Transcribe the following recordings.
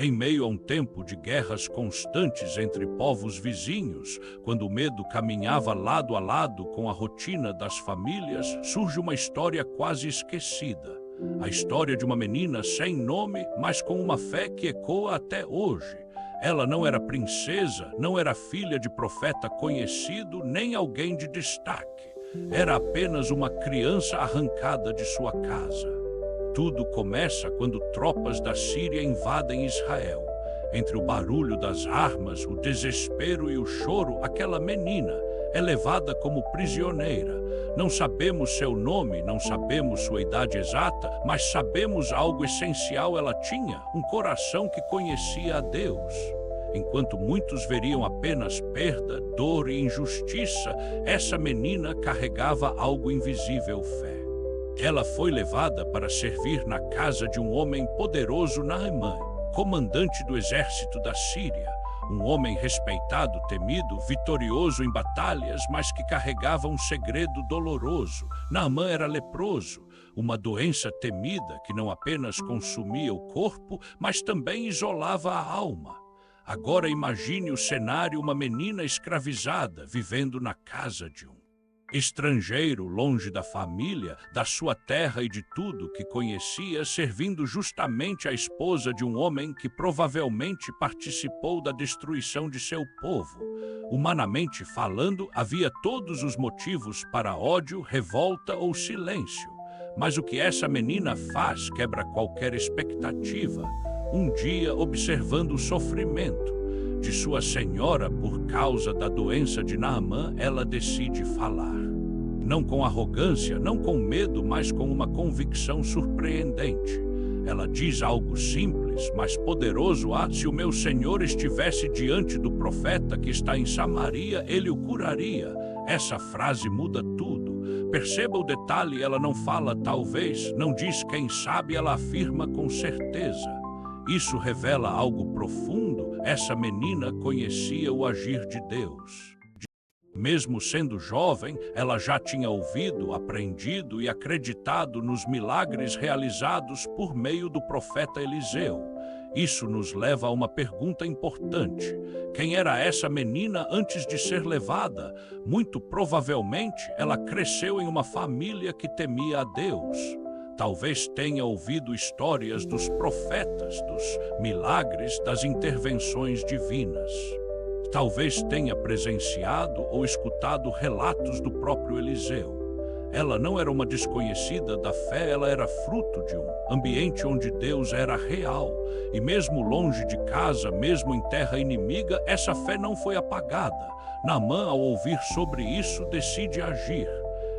Em meio a um tempo de guerras constantes entre povos vizinhos, quando o medo caminhava lado a lado com a rotina das famílias, surge uma história quase esquecida. A história de uma menina sem nome, mas com uma fé que ecoa até hoje. Ela não era princesa, não era filha de profeta conhecido, nem alguém de destaque. Era apenas uma criança arrancada de sua casa. Tudo começa quando tropas da Síria invadem Israel. Entre o barulho das armas, o desespero e o choro, aquela menina é levada como prisioneira. Não sabemos seu nome, não sabemos sua idade exata, mas sabemos algo essencial ela tinha, um coração que conhecia a Deus. Enquanto muitos veriam apenas perda, dor e injustiça, essa menina carregava algo invisível, fé. Ela foi levada para servir na casa de um homem poderoso, Naamã, comandante do exército da Síria. Um homem respeitado, temido, vitorioso em batalhas, mas que carregava um segredo doloroso. Naamã era leproso, uma doença temida que não apenas consumia o corpo, mas também isolava a alma. Agora imagine o cenário: uma menina escravizada, vivendo na casa de um estrangeiro, longe da família, da sua terra e de tudo que conhecia, servindo justamente a esposa de um homem que provavelmente participou da destruição de seu povo. Humanamente falando, havia todos os motivos para ódio, revolta ou silêncio. Mas o que essa menina faz quebra qualquer expectativa. Um dia, observando o sofrimento de sua senhora por causa da doença de Naamã, ela decide falar. Não com arrogância, não com medo, mas com uma convicção surpreendente. Ela diz algo simples, mas poderoso: se o meu Senhor estivesse diante do profeta que está em Samaria, ele o curaria. Essa frase muda tudo. Perceba o detalhe: ela não fala talvez, não diz quem sabe, ela afirma com certeza. Isso revela algo profundo. Essa menina conhecia o agir de Deus. Mesmo sendo jovem, ela já tinha ouvido, aprendido e acreditado nos milagres realizados por meio do profeta Eliseu. Isso nos leva a uma pergunta importante. Quem era essa menina antes de ser levada? Muito provavelmente, ela cresceu em uma família que temia a Deus. Talvez tenha ouvido histórias dos profetas, dos milagres, das intervenções divinas. Talvez tenha presenciado ou escutado relatos do próprio Eliseu. Ela não era uma desconhecida da fé, ela era fruto de um ambiente onde Deus era real. E mesmo longe de casa, mesmo em terra inimiga, essa fé não foi apagada. Naamã, ao ouvir sobre isso, decide agir.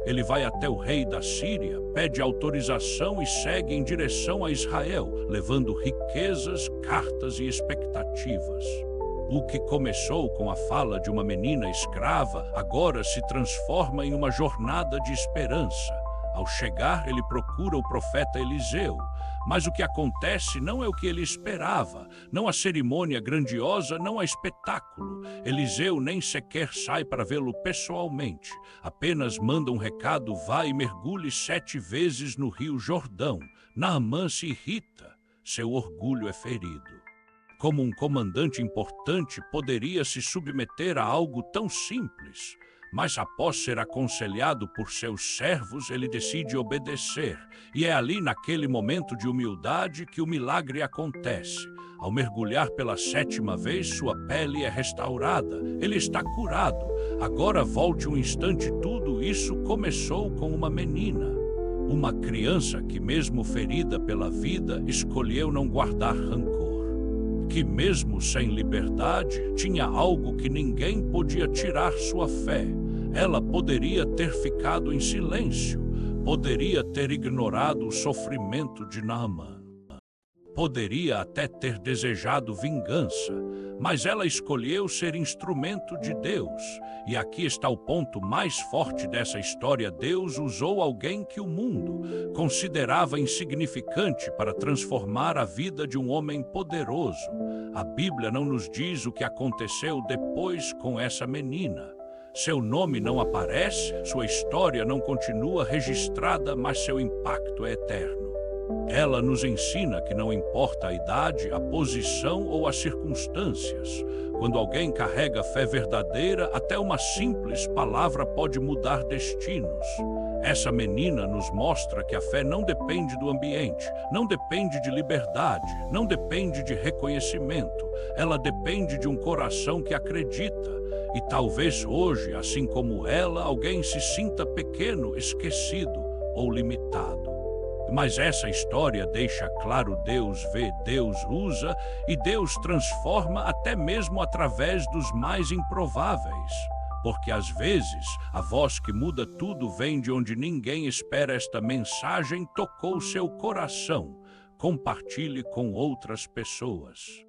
Ele vai até o rei da Síria, pede autorização e segue em direção a Israel, levando riquezas, cartas e expectativas. O que começou com a fala de uma menina escrava, agora se transforma em uma jornada de esperança. Ao chegar, ele procura o profeta Eliseu. Mas o que acontece não é o que ele esperava. Não a cerimônia grandiosa, não a espetáculo. Eliseu nem sequer sai para vê-lo pessoalmente. Apenas manda um recado: vá e mergulhe 7 vezes no rio Jordão. Naamã se irrita. Seu orgulho é ferido. Como um comandante importante poderia se submeter a algo tão simples? Mas após ser aconselhado por seus servos, ele decide obedecer. E é ali, naquele momento de humildade, que o milagre acontece. Ao mergulhar pela 7ª vez, sua pele é restaurada. Ele está curado. Agora volte um instante, tudo isso começou com uma menina. Uma criança que, mesmo ferida pela vida, escolheu não guardar rancor. Que mesmo sem liberdade, tinha algo que ninguém podia tirar: sua fé. Ela poderia ter ficado em silêncio, poderia ter ignorado o sofrimento de Naamã. Poderia até ter desejado vingança, mas ela escolheu ser instrumento de Deus. E aqui está o ponto mais forte dessa história: Deus usou alguém que o mundo considerava insignificante para transformar a vida de um homem poderoso. A Bíblia não nos diz o que aconteceu depois com essa menina. Seu nome não aparece, sua história não continua registrada, mas seu impacto é eterno. Ela nos ensina que não importa a idade, a posição ou as circunstâncias. Quando alguém carrega fé verdadeira, até uma simples palavra pode mudar destinos. Essa menina nos mostra que a fé não depende do ambiente, não depende de liberdade, não depende de reconhecimento. Ela depende de um coração que acredita. E talvez hoje, assim como ela, alguém se sinta pequeno, esquecido ou limitado. Mas essa história deixa claro: Deus vê, Deus usa e Deus transforma até mesmo através dos mais improváveis. Porque às vezes a voz que muda tudo vem de onde ninguém espera. Esta mensagem tocou seu coração. Compartilhe com outras pessoas.